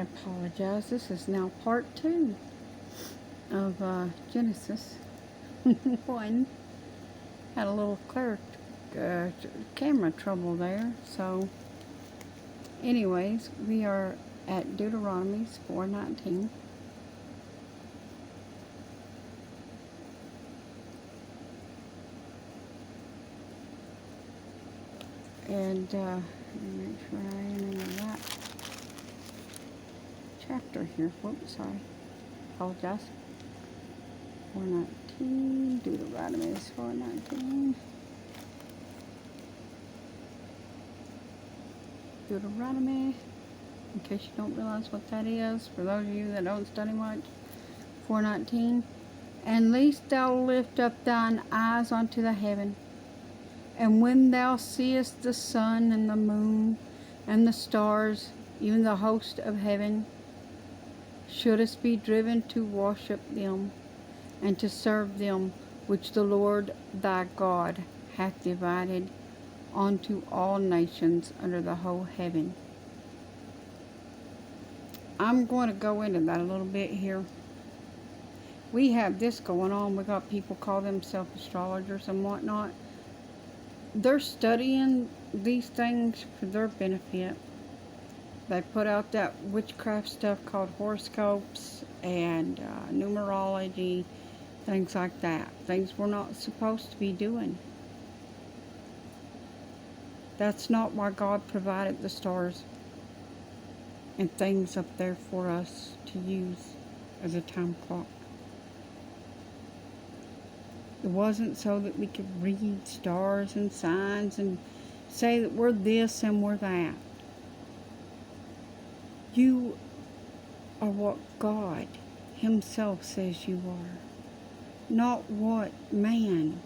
apologize. This is now part 2 of Genesis 1. Had a little camera trouble there. So, anyways, we are at Deuteronomy 4:19. And make sure I am in the right chapter here. Whoops, sorry. Apologize. 4:19. Deuteronomy 4:19. Deuteronomy, in case you don't realize what that is, for those of you that don't study much, 4:19. And lest thou lift up thine eyes unto the heaven, and when thou seest the sun and the moon and the stars, even the host of heaven, shouldest be driven to worship them, and to serve them, which the Lord thy God hath divided unto all nations under the whole heaven. I'm going to go into that a little bit here. We have this going on. We got people call themselves astrologers and whatnot. They're studying these things for their benefit. They put out that witchcraft stuff called horoscopes and numerology, things like that. Things we're not supposed to be doing. That's not why God provided the stars and things up there for us to use as a time clock. It wasn't so that we could read stars and signs and say that we're this and we're that. You are what God Himself says you are, not what man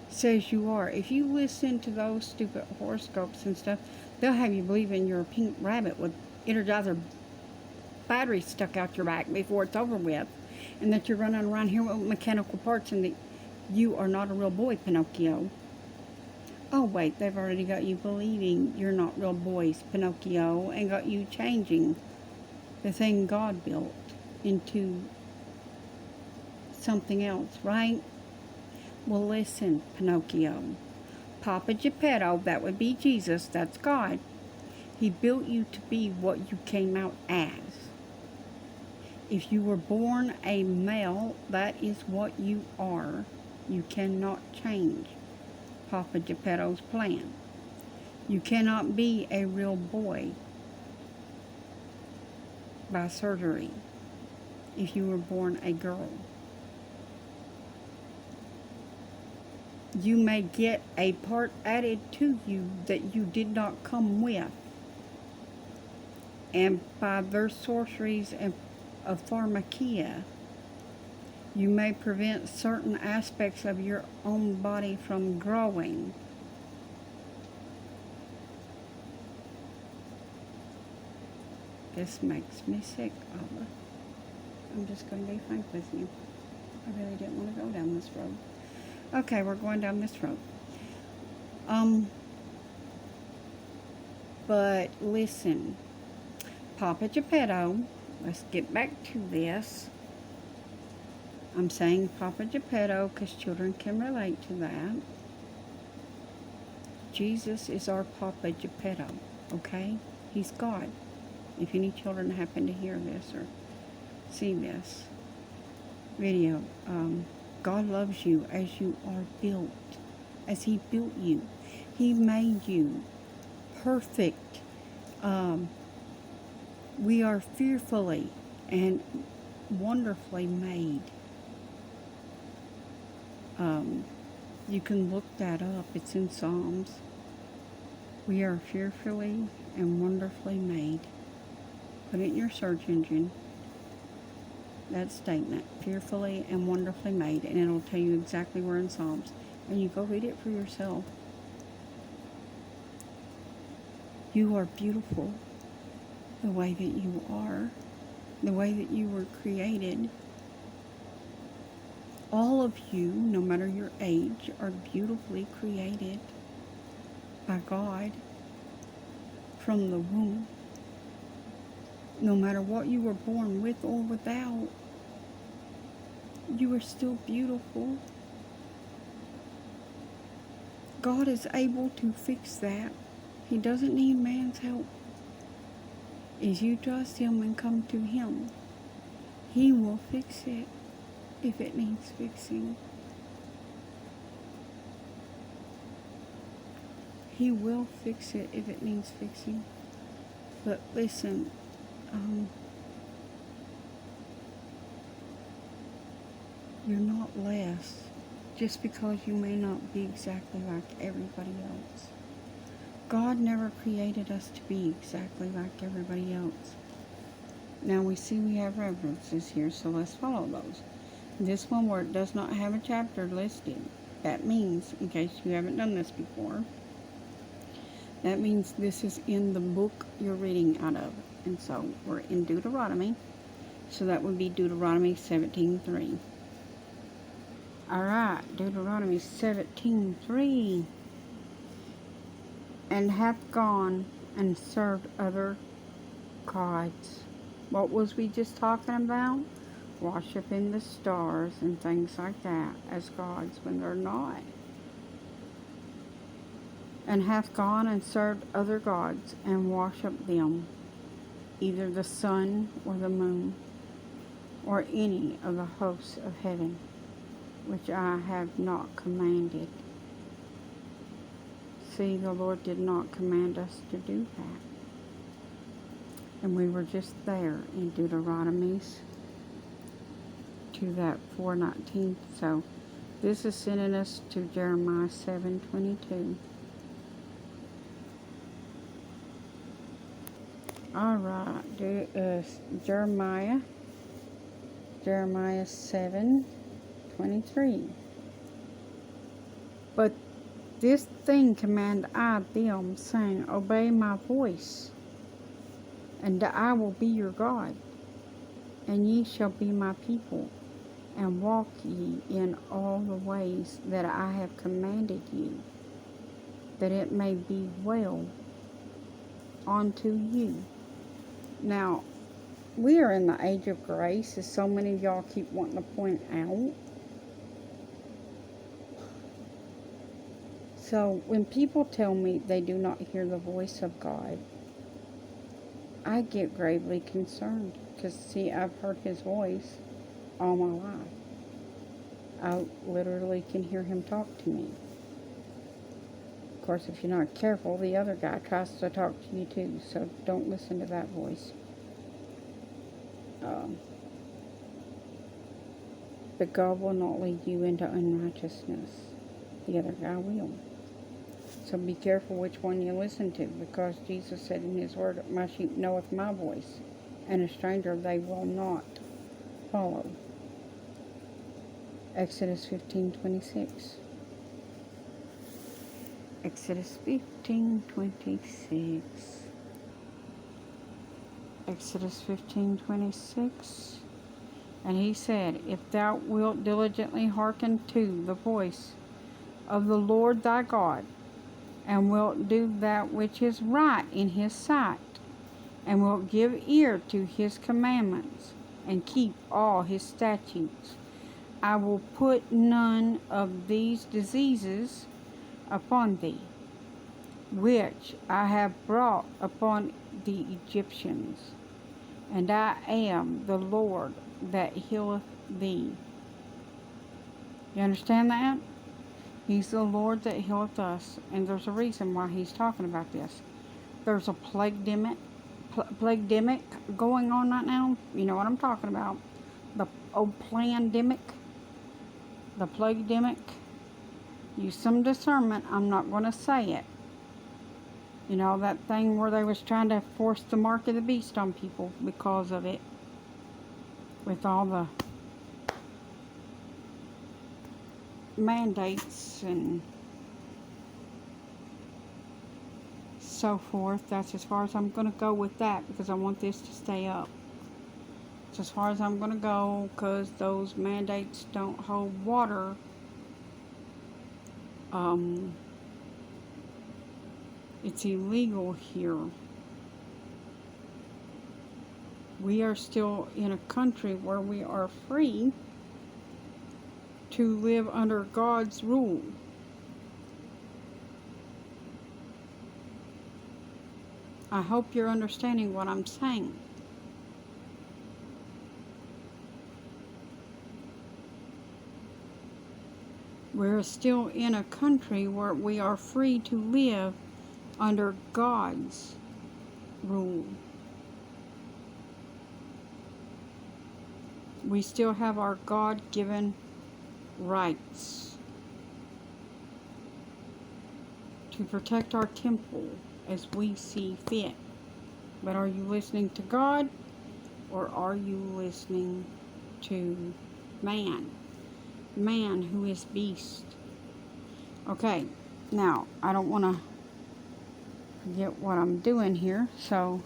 says you are. If you listen to those stupid horoscopes and stuff, they'll have you believing you're a pink rabbit with Energizer batteries stuck out your back before it's over with, and that you're running around here with mechanical parts, and that you are not a real boy, Pinocchio. Oh wait, they've already got you believing you're not real boys, Pinocchio, and got you changing the thing God built into something else, right? Well, listen, Pinocchio. Papa Geppetto, that would be Jesus, that's God. He built you to be what you came out as. If you were born a male, that is what you are. You cannot change Papa Geppetto's plan. You cannot be a real boy by surgery if you were born a girl. You may get a part added to you that you did not come with. And by their sorceries and of pharmakia, you may prevent certain aspects of your own body from growing. This makes me sick, Abba. I'm just going to be frank with you. I really didn't want to go down this road. Okay, we're going down this road. But listen, Papa Geppetto, let's get back to this. I'm saying Papa Geppetto because children can relate to that. Jesus is our Papa Geppetto, okay? He's God. If any children happen to hear this or see this video, God loves you as you are built, as He built you. He made you perfect. We are fearfully and wonderfully made. You can look that up. It's in Psalms. We are fearfully and wonderfully made. Put it in your search engine. That statement, fearfully and wonderfully made, and it'll tell you exactly where in Psalms. And you go read it for yourself. You are beautiful the way that you are, the way that you were created. All of you, no matter your age, are beautifully created by God from the womb. No matter what you were born with or without, you are still beautiful. God is able to fix that. He doesn't need man's help. As you trust Him and come to Him, He will fix it if it needs fixing. He will fix it if it needs fixing. But listen, you're not less just because you may not be exactly like everybody else. God never created us to be exactly like everybody else. Now we see we have references here, so let's follow those. This one where it does not have a chapter listed, that means, in case you haven't done this before, that means this is in the book you're reading out of. And so we're in Deuteronomy, so that would be Deuteronomy 17:3. Alright, Deuteronomy 17:3. And hath gone and served other gods. What was we just talking about? Worshiping the stars and things like that as gods when they're not. And hath gone and served other gods and worshipped them, either the sun or the moon, or any of the hosts of heaven, which I have not commanded. See, the Lord did not command us to do that. And we were just there in Deuteronomy's to that 4:19. So this is sending us to Jeremiah 7:22. Alright, Jeremiah 7:23. But this thing command I them, saying, Obey my voice, and I will be your God, and ye shall be my people, and walk ye in all the ways that I have commanded you, that it may be well unto you. Now, we are in the age of grace, as so many of y'all keep wanting to point out. So, when people tell me they do not hear the voice of God, I get gravely concerned. Because, see, I've heard His voice all my life. I literally can hear Him talk to me. Of course, if you're not careful, the other guy tries to talk to you too. So, don't listen to that voice. But God will not lead you into unrighteousness. The other guy will. So be careful which one you listen to, because Jesus said in His word, My sheep knoweth my voice, and a stranger they will not follow. Exodus 15:26. Exodus 15:26. Exodus 15:26. And He said, If thou wilt diligently hearken to the voice of the Lord thy God, and wilt do that which is right in His sight, and wilt give ear to His commandments, and keep all His statutes, I will put none of these diseases upon thee, which I have brought upon the Egyptians, and I am the Lord that healeth thee. You understand that? He's the Lord that healeth us, and there's a reason why He's talking about this. There's a plague-demic going on right now. You know what I'm talking about. The old plandemic, the plague-demic. Use some discernment. I'm not going to say it. You know, that thing where they was trying to force the mark of the beast on people because of it. With all the mandates and so forth. That's as far as I'm going to go with that, because I want this to stay up. It's as far as I'm going to go, because those mandates don't hold water. It's illegal here. we are still in a country where we are free to live under God's rule. I hope you're understanding what I'm saying. We're still in a country where we are free to live under God's rule. We still have our God-given rights to protect our temple as we see fit. But are you listening to God, or are you listening to man? Man who is beast. Okay, now I don't want to forget what I'm doing here, so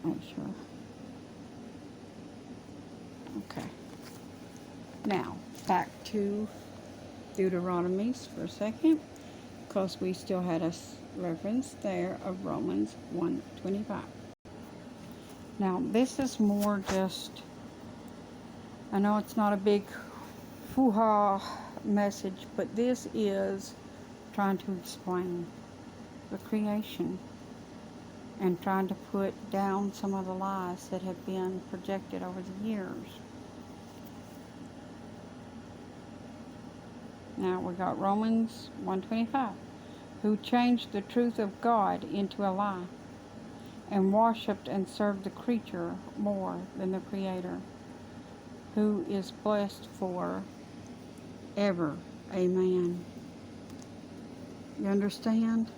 make sure. Okay, now back to Deuteronomies for a second, because we still had a reference there of Romans 1:25. Now this is more just, I know it's not a big hoo-ha message, but this is trying to explain the creation and trying to put down some of the lies that have been projected over the years. Now we got Romans 1:25, who changed the truth of God into a lie, and worshipped and served the creature more than the Creator, who is blessed for ever. Amen. You understand?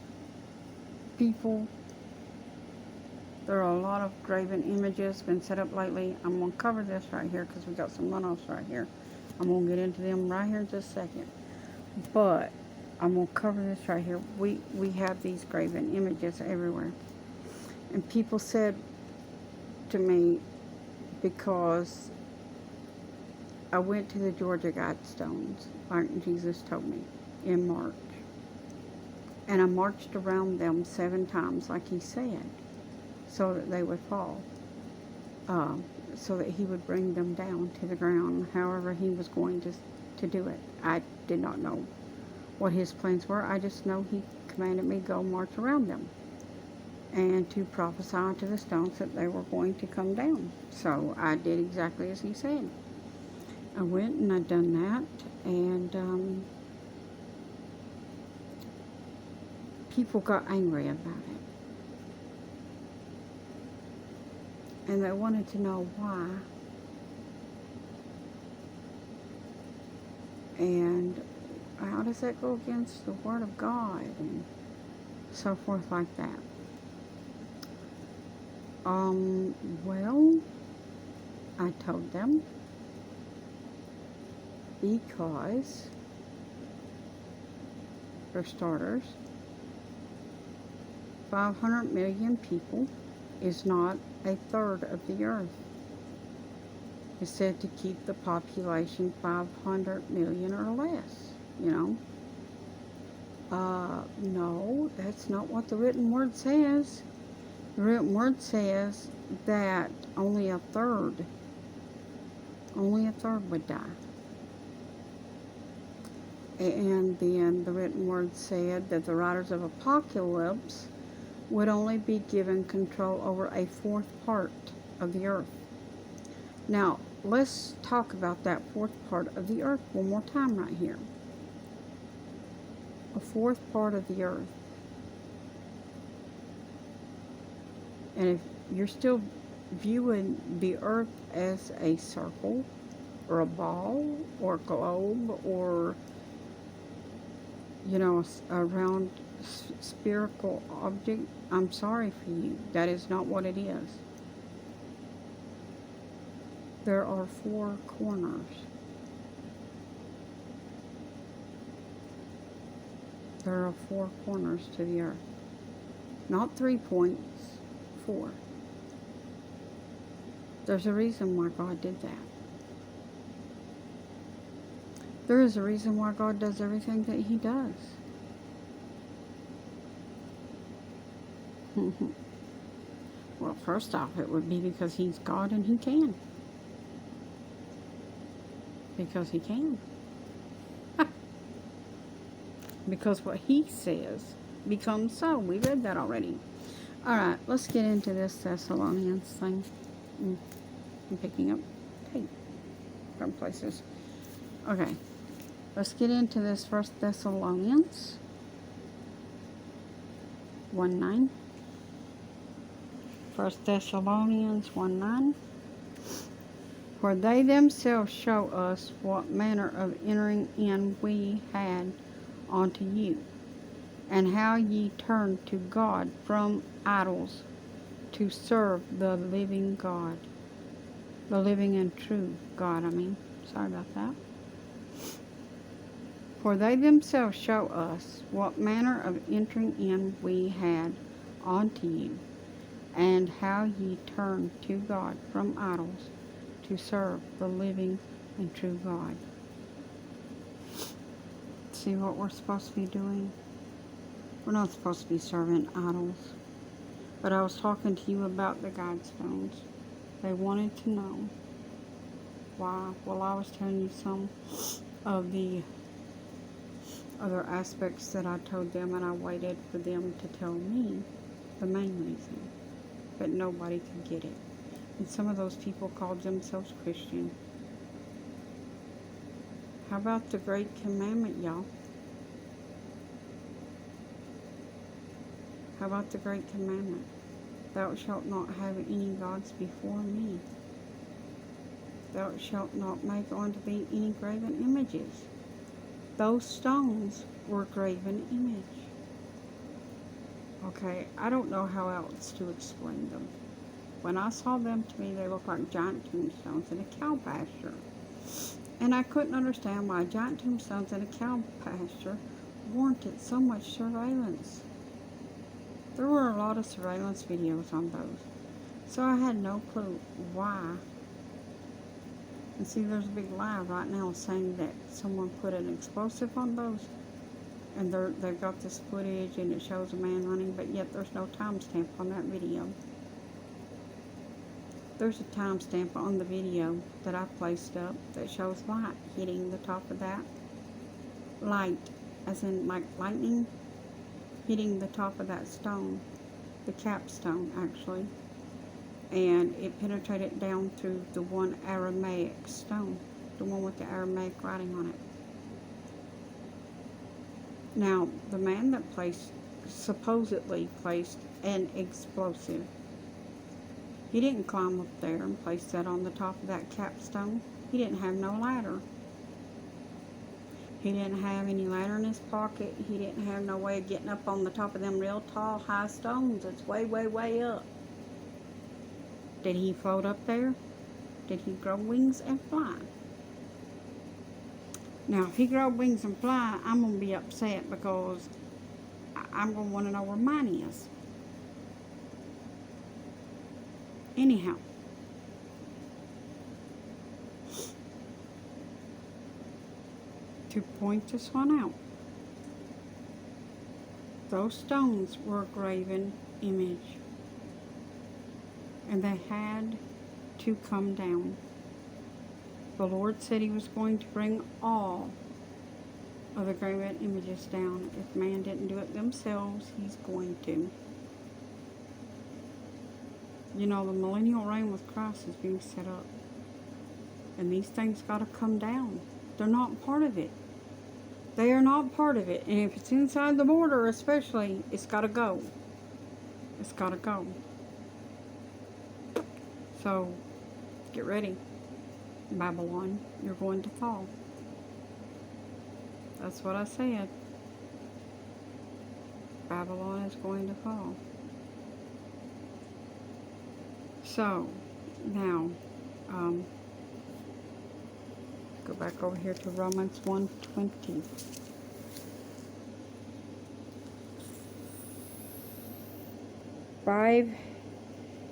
People, there are a lot of graven images been set up lately. I'm going to cover this right here because we got some runoffs right here. I'm going to get into them right here in just a second. But I'm going to cover this right here. We have these graven images everywhere. And people said to me, because I went to the Georgia Guidestones, like Jesus told me, in March. And I marched around them 7 times, like he said, so that they would fall. So that he would bring them down to the ground, however he was going to do it. I did not know what his plans were. I just know he commanded me to go march around them and to prophesy to the stones that they were going to come down. So I did exactly as he said. I went and I done that, and people got angry about it. And they wanted to know why. And how does that go against the Word of God? And so forth like that. Well, I told them, because, for starters, 500 million people is not a third of the earth. It's said to keep the population 500 million or less, you know. No, that's not what the written word says. The written word says that only a third would die. And then the written word said that the riders of apocalypse would only be given control over a 4th part of the earth. Now, let's talk about that 4th part of the earth one more time right here. A 4th part of the earth. And if you're still viewing the earth as a circle, or a ball, or a globe, or, you know, a round spherical object, I'm sorry for you. That is not what it is. There are 4 corners. There are 4 corners to the earth. Not 3 points, 4. There's a reason why God did that. There is a reason why God does everything that he does. Well, first off, it would be because he's God and he can. Because he can. Because what he says becomes so. We read that already. Alright, let's get into this Thessalonians thing. I'm picking up tape from places. Okay, let's get into this First Thessalonians 1:9. First Thessalonians 1:9. For they themselves show us what manner of entering in we had unto you, and how ye turned to God from idols to serve the living God. The living and true God, Sorry about that. For they themselves show us what manner of entering in we had unto you, and how ye turned to God from idols to serve the living and true God. See what we're supposed to be doing? We're not supposed to be serving idols. But I was talking to you about the guidestones. They wanted to know why. Well, I was telling you some of the other aspects that I told them, and I waited for them to tell me the main reason. But nobody could get it. And some of those people called themselves Christian. How about the Great Commandment, y'all? How about the Great Commandment? Thou shalt not have any gods before me. Thou shalt not make unto thee any graven images. Those stones were graven image. Okay, I don't know how else to explain them. When I saw them, to me they looked like giant tombstones in a cow pasture. And I couldn't understand why giant tombstones in a cow pasture warranted so much surveillance. There were a lot of surveillance videos on those, so I had no clue why. And see, there's a big lie right now saying that someone put an explosive on those, and they've got this footage and it shows a man running, but yet there's no timestamp on that video. There's a timestamp on the video that I placed up that shows light hitting the top of that. Light, as in like lightning, hitting the top of that stone, the capstone actually, and it penetrated down through the one Aramaic stone, the one with the Aramaic writing on it. Now, the man that supposedly placed an explosive, he didn't climb up there and place that on the top of that capstone. He didn't have no ladder. He didn't have any ladder in his pocket. He didn't have no way of getting up on the top of them real tall, high stones. It's way, way, way up. Did he float up there? Did he grow wings and fly? Now, if he grow wings and fly, I'm going to be upset because I'm going to want to know where mine is. Anyhow. To point this one out, those stones were a graven image, and they had to come down. The Lord said he was going to bring all of the graven images down. If man didn't do it themselves, he's going to. You know, the millennial reign with Christ is being set up, and these things got to come down. They're not part of it. They are not part of it. And if it's inside the border especially, it's got to go. It's got to go. So, get ready. Babylon, you're going to fall. That's what I said. Babylon is going to fall. So, now, go back over here to Romans 1:20.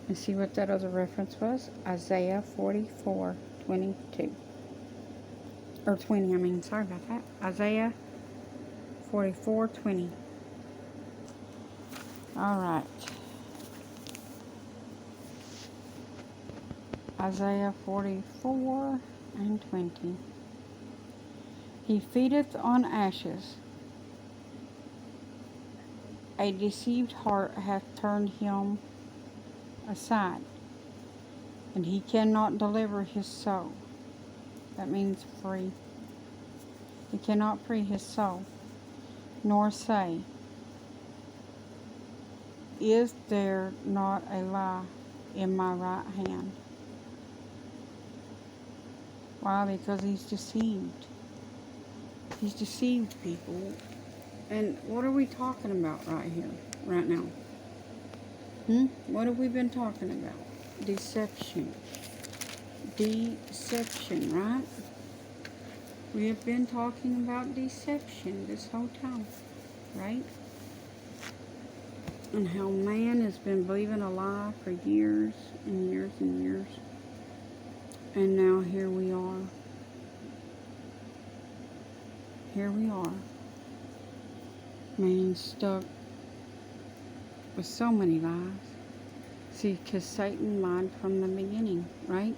And see what that other reference was. Isaiah 44:22. Or 20, sorry about that. Isaiah 44:20. Alright. Isaiah 44 and 20. He feedeth on ashes. A deceived heart hath turned him aside, and he cannot deliver his soul. That means free. He cannot free his soul, nor say, is there not a lie in my right hand? Why? Because he's deceived. He's deceived people. And what are we talking about right here, right now? What have we been talking about? Deception. Deception, right? We have been talking about deception this whole time, right? And how man has been believing a lie for years and years and years. And now here we are. Here we are. Man stuck with so many lies. See, because Satan lied from the beginning, right?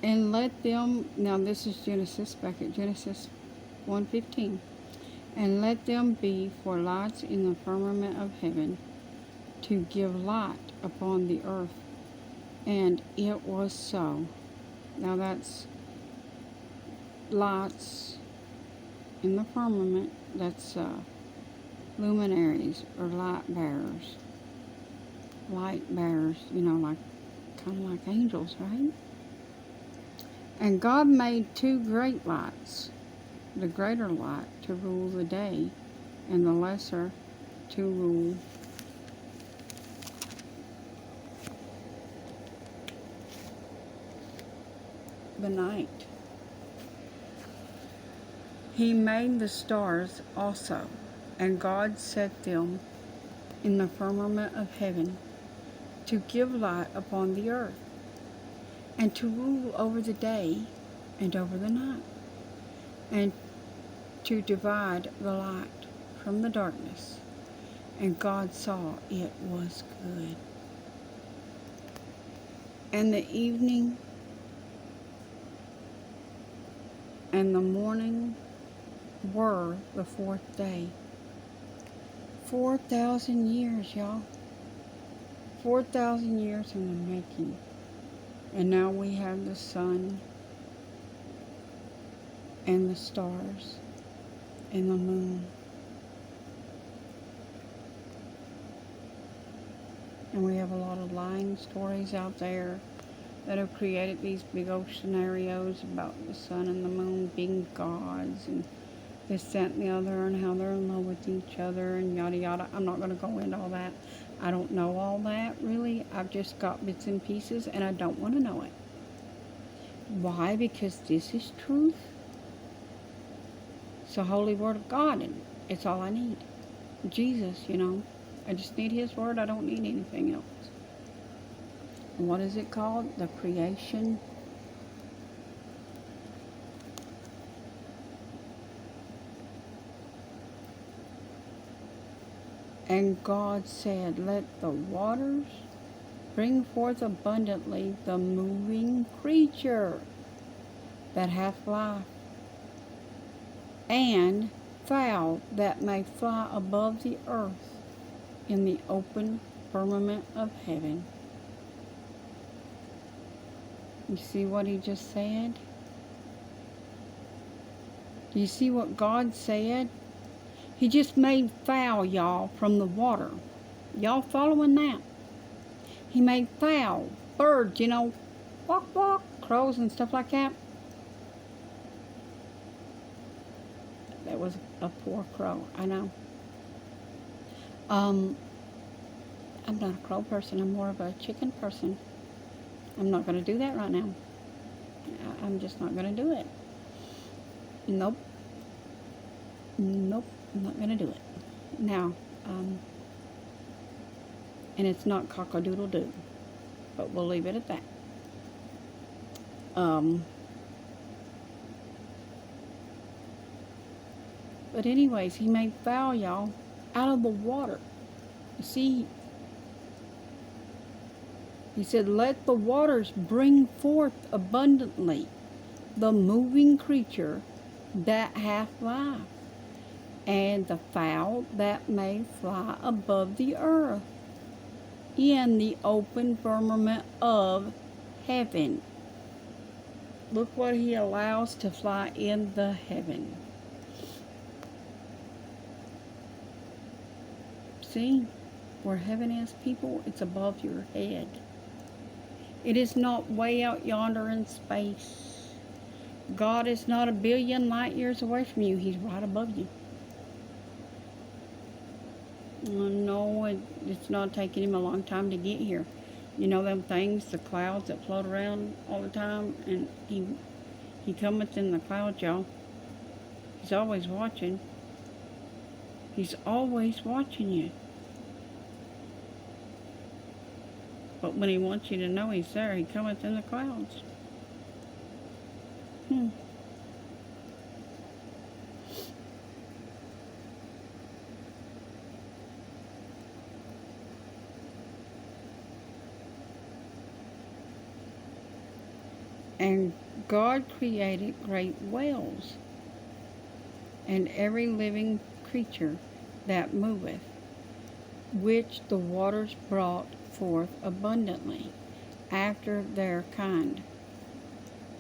And let them, now this is Genesis, back at Genesis 1:15. And let them be for lights in the firmament of heaven, to give light upon the earth. And it was so. Now that's lights in the firmament. That's luminaries or light bearers. Light bearers, like kind of like angels, right? And God made two great lights, the greater light to rule the day, and the lesser to rule the night. He made the stars also, and God set them in the firmament of heaven to give light upon the earth, and to rule over the day and over the night, and to divide the light from the darkness. And God saw it was good. And the evening and the morning were the fourth day. 4,000 years, y'all. 4,000 years in the making. And now we have the sun and the stars and the moon. And we have a lot of lying stories out there that have created these big old scenarios about the sun and the moon being gods and this, that, and the other, and how they're in love with each other and yada yada. I'm not going to go into all that. I don't know all that, really. I've just got bits and pieces, and I don't want to know it. Why? Because this is truth. It's the Holy Word of God, and it's all I need. Jesus, I just need His Word. I don't need anything else. And what is it called? The creation. And God said, let the waters bring forth abundantly the moving creature that hath life, and fowl that may fly above the earth in the open firmament of heaven. You see what he just said? Do you see what God said? He just made fowl, y'all, from the water. Y'all following that? He made fowl, birds, walk, walk, crows and stuff like that. That was a poor crow, I know. I'm not a crow person. I'm more of a chicken person. I'm not going to do that right now. I'm just not going to do it. Nope. Nope. I'm not going to do it. Now, and it's not cock-a-doodle-doo, but we'll leave it at that. But anyways, he made fowl, y'all, out of the water. You see, he said, let the waters bring forth abundantly the moving creature that hath life, and the fowl that may fly above the earth in the open firmament of heaven. Look what he allows to fly in the heaven. See, where heaven is, people, it's above your head. It is not way out yonder in space. God is not a billion light years away from you. He's right above you. No, it's not taking him a long time to get here. You know them things, the clouds that float around all the time, and he cometh in the clouds, y'all. He's always watching. He's always watching you. But when he wants you to know he's there, he cometh in the clouds. And God created great whales, and every living creature that moveth, which the waters brought forth abundantly after their kind,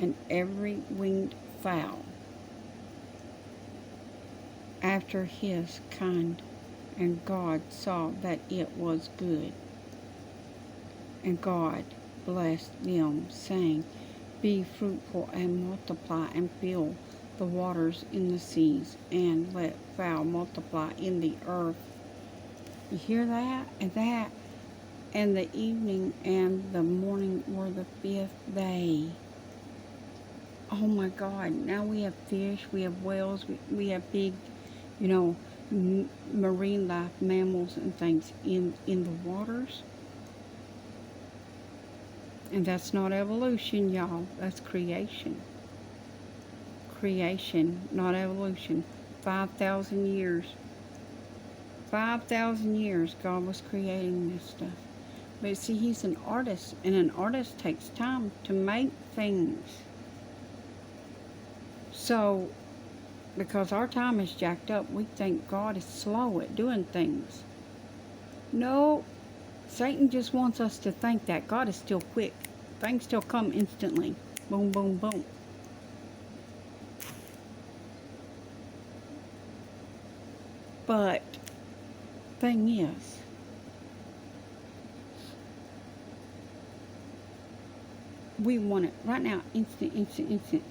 and every winged fowl after his kind. And God saw that it was good. And God blessed them, saying, be fruitful and multiply, and fill the waters in the seas, and let fowl multiply in the earth. You hear that? And the evening and the morning were the 5th day. Oh my God, now we have fish, we have whales, we have big, marine life, mammals and things in the waters. And that's not evolution, y'all. That's creation. Creation, not evolution. 5,000 years. 5,000 years God was creating this stuff. But see, he's an artist, and an artist takes time to make things. So, because our time is jacked up, we think God is slow at doing things. No, Satan just wants us to think that God is still quick. Things still come instantly. Boom, boom, boom. But thing is, we want it right now, instant.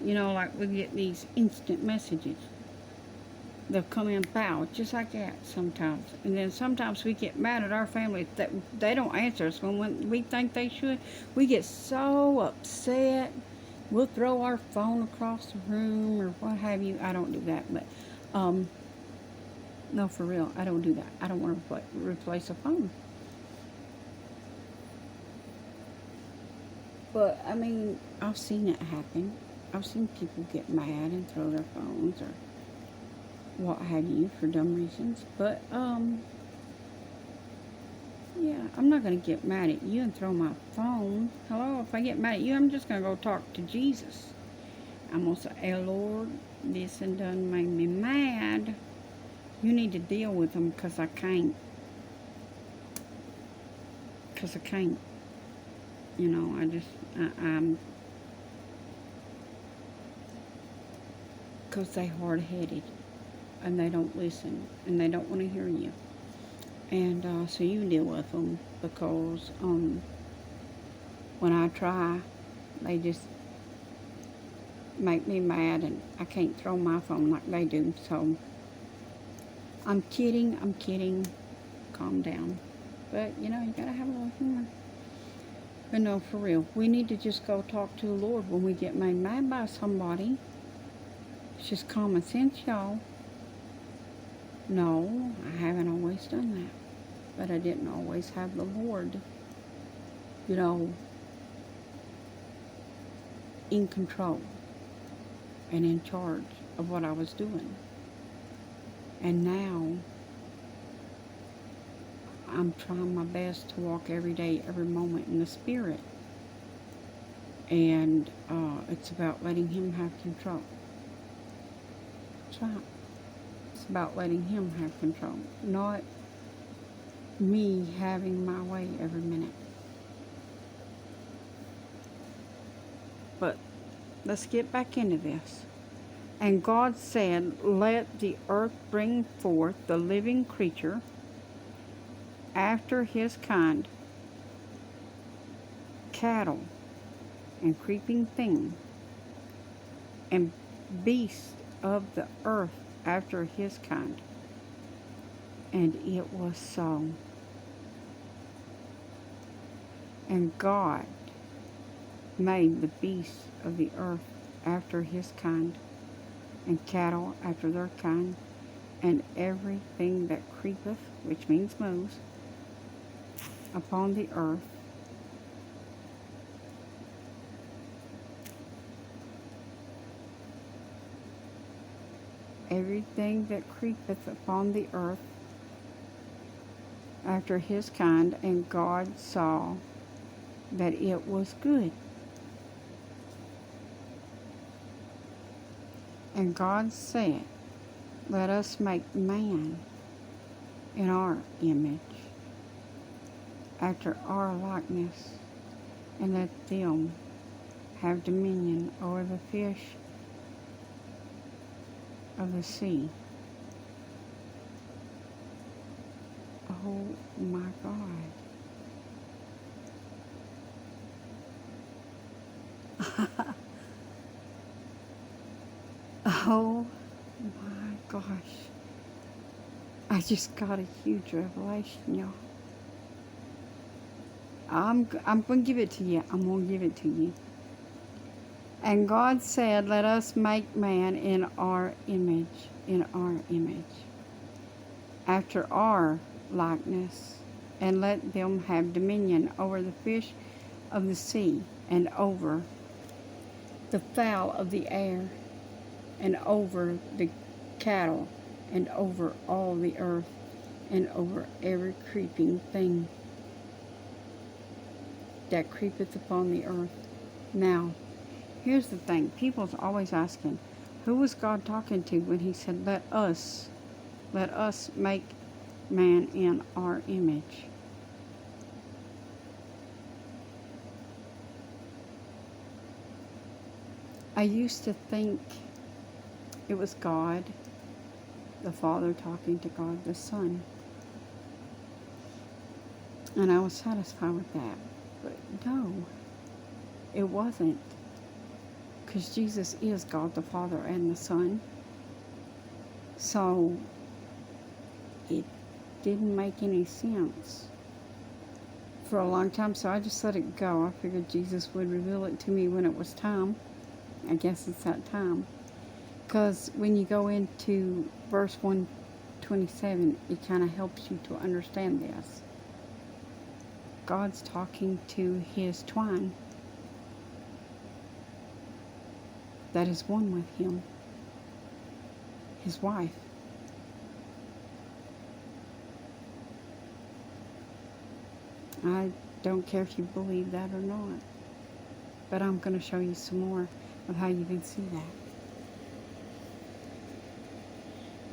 Like we get these instant messages. They'll come in pow, just like that sometimes. And then sometimes we get mad at our family that they don't answer us when we think they should. We get so upset. We'll throw our phone across the room or what have you. I don't do that, but no, for real, I don't do that. I don't want to replace a phone. But, I mean, I've seen it happen. I've seen people get mad and throw their phones or what have you for dumb reasons. But, yeah, I'm not going to get mad at you and throw my phone. Hello, if I get mad at you, I'm just going to go talk to Jesus. I'm going to say, hey, Lord, this and done made me mad. You need to deal with them because I can't. Because I can't. I'm because they hard-headed and they don't listen and they don't want to hear you. And so you deal with them because when I try, they just make me mad and I can't throw my phone like they do. So I'm kidding. Calm down. But, you gotta have a little humor. But no, for real, we need to just go talk to the Lord when we get mad by somebody. It's just common sense, y'all. No, I haven't always done that. But I didn't always have the Lord, in control and in charge of what I was doing. And now I'm trying my best to walk every day, every moment in the Spirit. And it's about letting Him have control. That's right. It's about letting Him have control, not me having my way every minute. But let's get back into this. And God said, let the earth bring forth the living creature after his kind, cattle and creeping thing, and beasts of the earth after his kind. And it was so. And God made the beasts of the earth after his kind, and cattle after their kind, and everything that creepeth, which means moves, upon the earth. Everything that creepeth upon the earth after his kind, and God saw that it was good. And God said, let us make man in our image, after our likeness, and let them have dominion over the fish of the sea. Oh my God. Oh my gosh. I just got a huge revelation, y'all. I'm going to give it to you. I'm going to give it to you. And God said, let us make man in our image, after our likeness, and let them have dominion over the fish of the sea, and over the fowl of the air, and over the cattle, and over all the earth, and over every creeping thing that creepeth upon the earth. Now, here's the thing. People's always asking, who was God talking to when he said, let us make man in our image? I used to think it was God, the Father, talking to God, the Son. And I was satisfied with that. But no, it wasn't. Because Jesus is God the Father and the Son. So it didn't make any sense for a long time. So I just let it go. I figured Jesus would reveal it to me when it was time. I guess it's that time. Because when you go into verse 127, it kind of helps you to understand this. God's talking to his twine that is one with him, his wife. I don't care if you believe that or not, but I'm going to show you some more of how you can see that.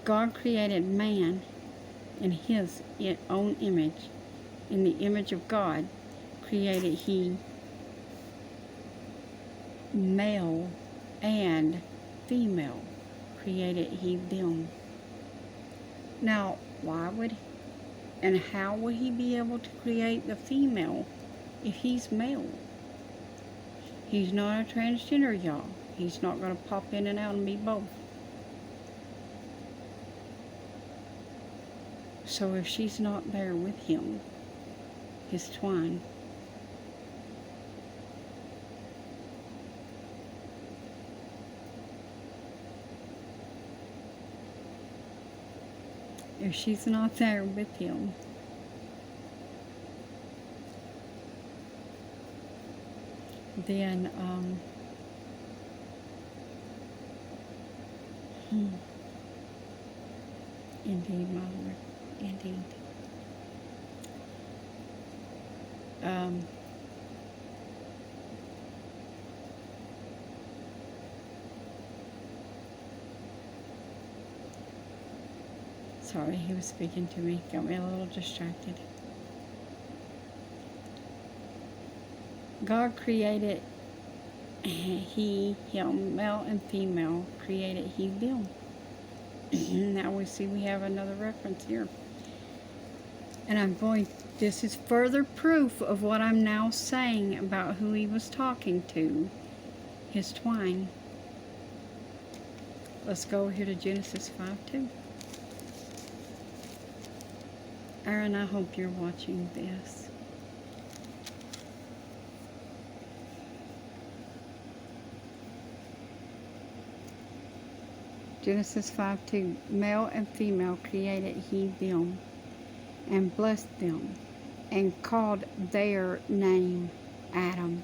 God created man in his own image. In the image of God created he male and female created he them. Now, why would and how would he be able to create the female if he's male? He's not a transgender, y'all. He's not going to pop in and out and be both. So if she's not there with him, his twine, if she's not there with him, then Indeed, my Lord. Indeed. Sorry, he was speaking to me. Got me a little distracted. God created he, him, male and female, created he, them. Now we see we have another reference here. And this is further proof of what I'm now saying about who he was talking to, his twine. Let's go over here to Genesis 5:2. Aaron, I hope you're watching this. Genesis 5:2. Male and female created he them, and blessed them, and called their name Adam,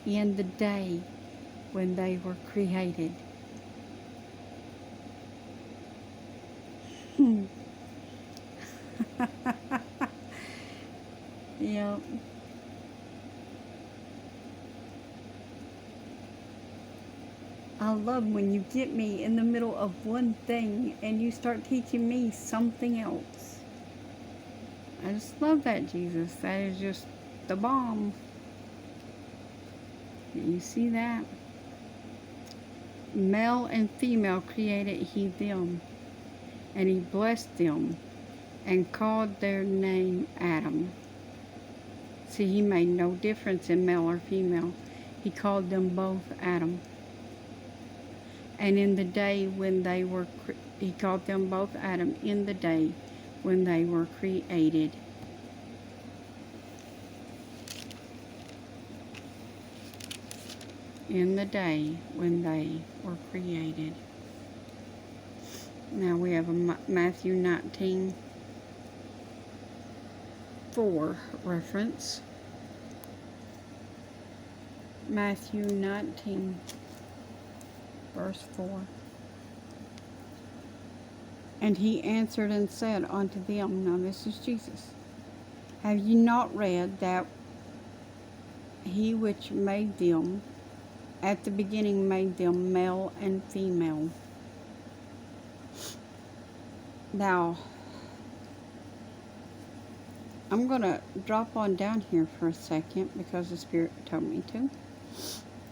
in the day when they were created. Yep. I love when you get me in the middle of one thing and you start teaching me something else. I just love that, Jesus. That is just the bomb. You see that? Male and female created he them, and he blessed them, and called their name Adam. See, he made no difference in male or female. He called them both Adam. And in the day when they were, he called them both Adam in the day when they were created. In the day when they were created. Now we have a Matthew 19:4 reference. Matthew 19, verse 4. And he answered and said unto them, now this is Jesus, have ye not read that he which made them at the beginning made them male and female? Now, I'm going to drop on down here for a second because the Spirit told me to.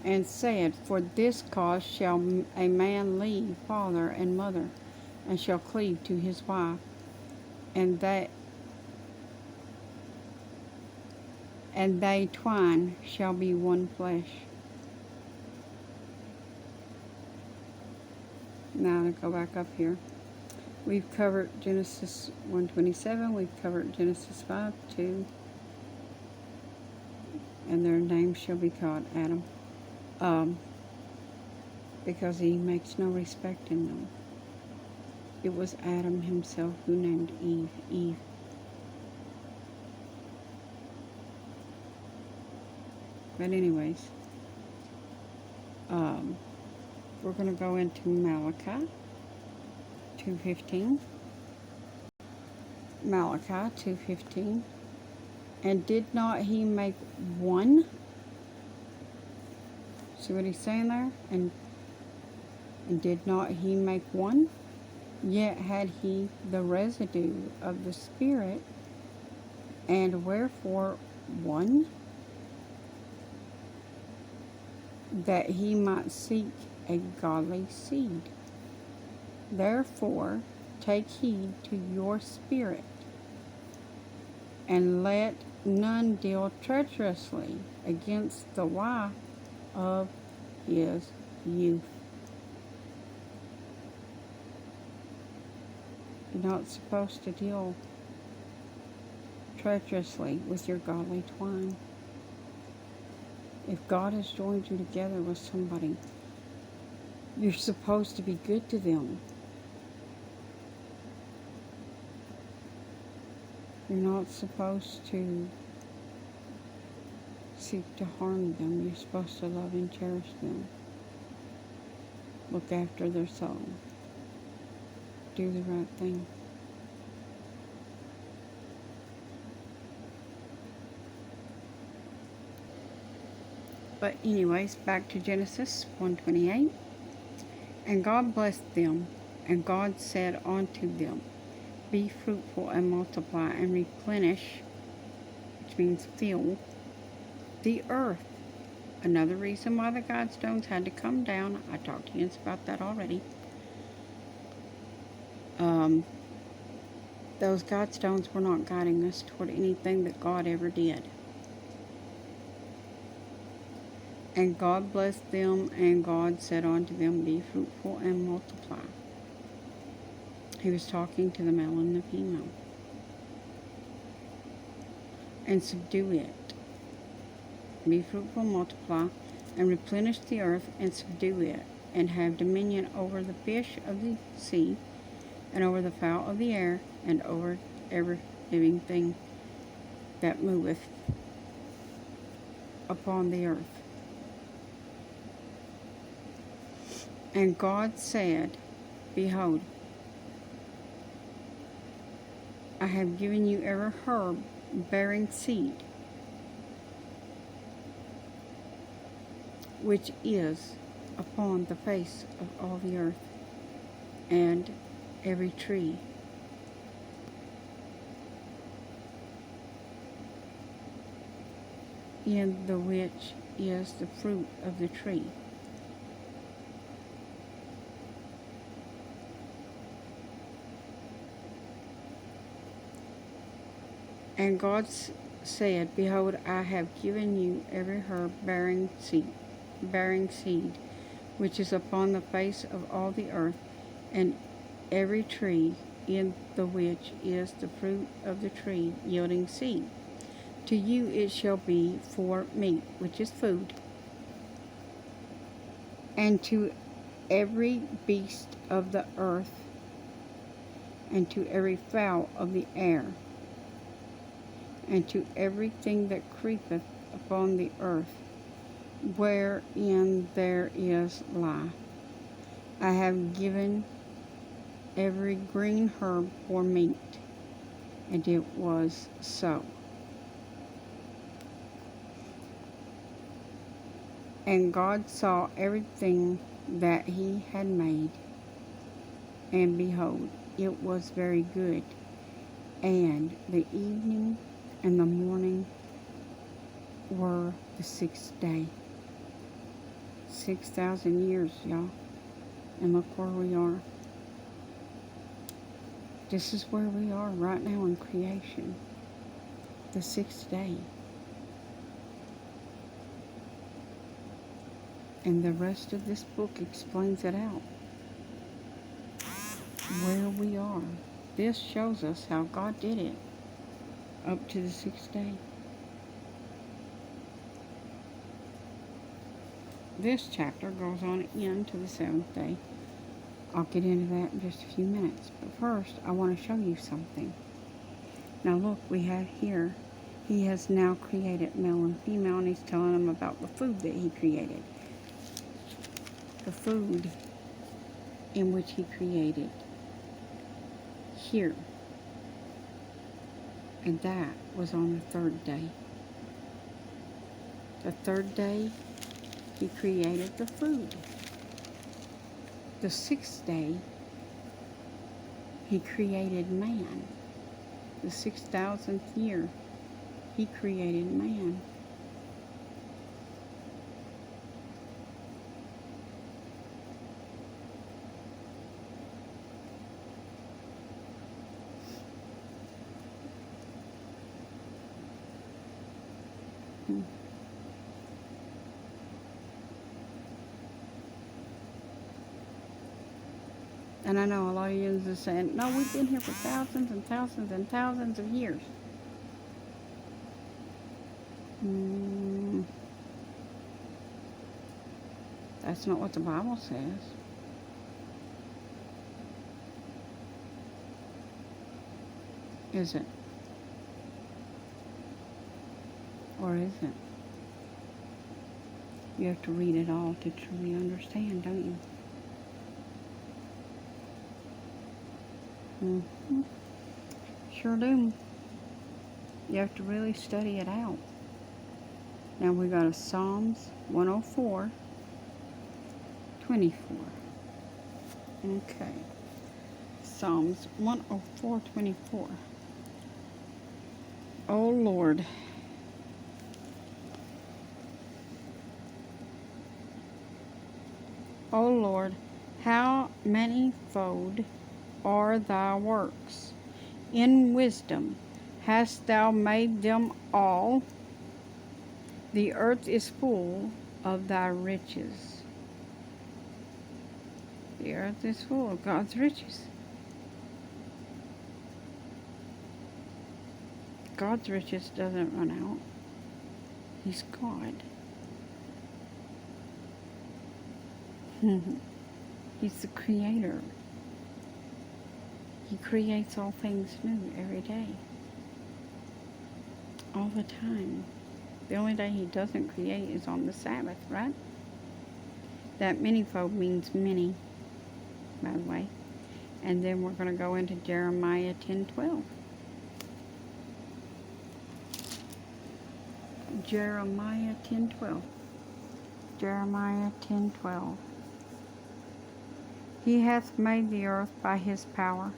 And said, for this cause shall a man leave father and mother, and shall cleave to his wife, and they twine shall be one flesh. Now to go back up here. We've covered Genesis 1:27. We've covered Genesis 5:2. And their name shall be called Adam. Because he makes no respect in them. It was Adam himself who named Eve. But anyways, we're going to go into Malachi 2:15. Malachi 2:15. And did not he make one? See what he's saying there? And did not he make one? Yet had he the residue of the Spirit, and wherefore one? That he might seek a godly seed. Therefore take heed to your spirit, and let none deal treacherously against the wife of his youth. You're not supposed to deal treacherously with your godly twine. If God has joined you together with somebody, you're supposed to be good to them. You're not supposed to seek to harm them. You're supposed to love and cherish them. Look after their soul. do the right thing. But anyways, back to Genesis 1:28. And God blessed them, and God said unto them, Be fruitful and multiply and replenish, which means fill, the earth. Another reason why the Godstones had to come down. I talked to you about that already. Those Godstones were not guiding us toward anything that God ever did. And God blessed them, and God said unto them, Be fruitful and multiply. He was talking to the male and the female. And subdue it. Be fruitful, multiply, and replenish the earth, and subdue it, and have dominion over the fish of the sea, and over the fowl of the air, and over every living thing that moveth upon the earth. And God said, Behold, I have given you every herb bearing seed, which is upon the face of all the earth, and every tree in the which is the fruit of the tree. And God said, Behold, I have given you every herb bearing seed, which is upon the face of all the earth, and every tree in the which is the fruit of the tree yielding seed. To you it shall be for meat, which is food, and to every beast of the earth, and to every fowl of the air, and to everything that creepeth upon the earth, wherein there is life. I have given every green herb for meat. And it was so. And God saw everything that he had made, and behold, it was very good. And the evening and the morning were the sixth day. 6,000 years, y'all. And look where we are. This is where we are right now in creation. The sixth day. And the rest of this book explains it out. Where we are. This shows us how God did it up to the sixth day. This chapter goes on into the seventh day. I'll get into that in just a few minutes. But first, I want to show you something. Now look, we have here, he has now created male and female, and he's telling them about the food that he created. The food in which he created here. And that was on the third day. The third day, he created the food. The sixth day, he created man. The 6,000th year, he created man. And I know a lot of you are saying, no, we've been here for thousands and thousands and thousands of years. That's not what the Bible says. Is it? Or is it? You have to read it all to truly understand, don't you? Mm-hmm. Sure do. You have to really study it out. Now we got a Psalms 104, 24. Okay. Psalms 104, 24. Oh Lord. O Lord, how manifold are thy works! In wisdom hast thou made them all. The earth is full of thy riches. The earth is full of God's riches. God's riches doesn't run out. He's God. He's the creator. He creates all things new every day. All the time. The only day he doesn't create is on the Sabbath, right? That manifold means many, by the way. And then we're going to go into Jeremiah 10:12. Jeremiah 10:12. Jeremiah 10:12. He hath made the earth by his power.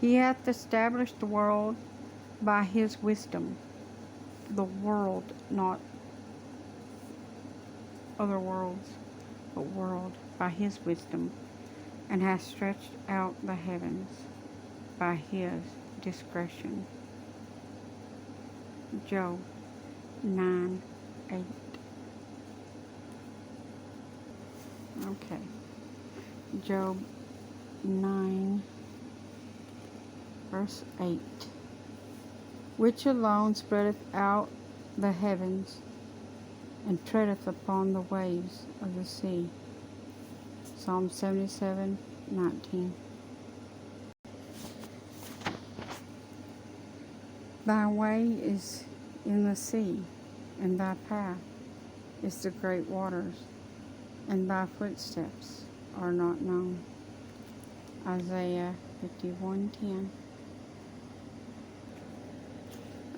He hath established the world by his wisdom. The world, not other worlds, but world by his wisdom, and hath stretched out the heavens by his discretion. Job 9:8. Okay. Job 9, verse 8. Which alone spreadeth out the heavens, and treadeth upon the waves of the sea. Psalm 77:19. Thy way is in the sea, and thy path is the great waters, and thy footsteps are not known. Isaiah 51:10.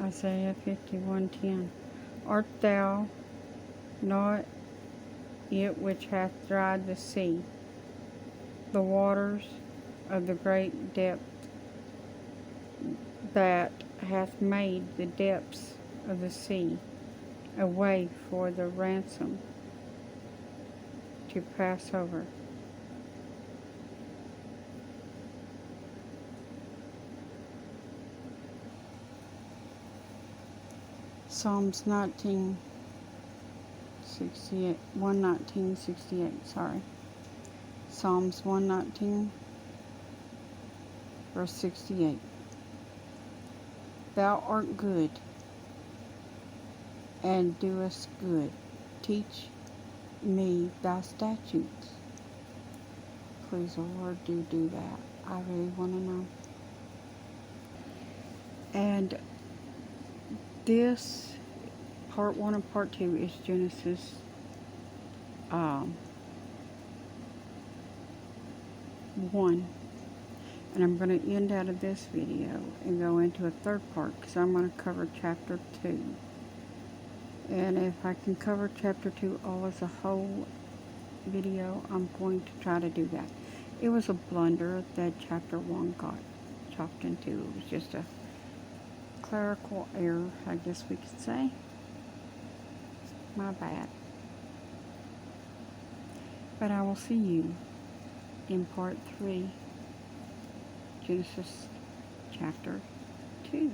Isaiah 51:10. Art thou not it which hath dried the sea, the waters of the great depth, that hath made the depths of the sea a way for the ransom to pass over? Psalms 119:68, sorry. Psalms 119, verse 68. Thou art good, and doest good. Teach me thy statutes. Please, O Lord, do that. I really want to know. And this, part 1 and part 2, is Genesis 1. And I'm going to end out of this video and go into a third part, because I'm going to cover chapter 2. And if I can cover chapter 2 all as a whole video, I'm going to try to do that. It was a blunder that chapter 1 got chopped into. It was just a clerical error, I guess we could say. My bad. But I will see you in part 3, Genesis chapter 2.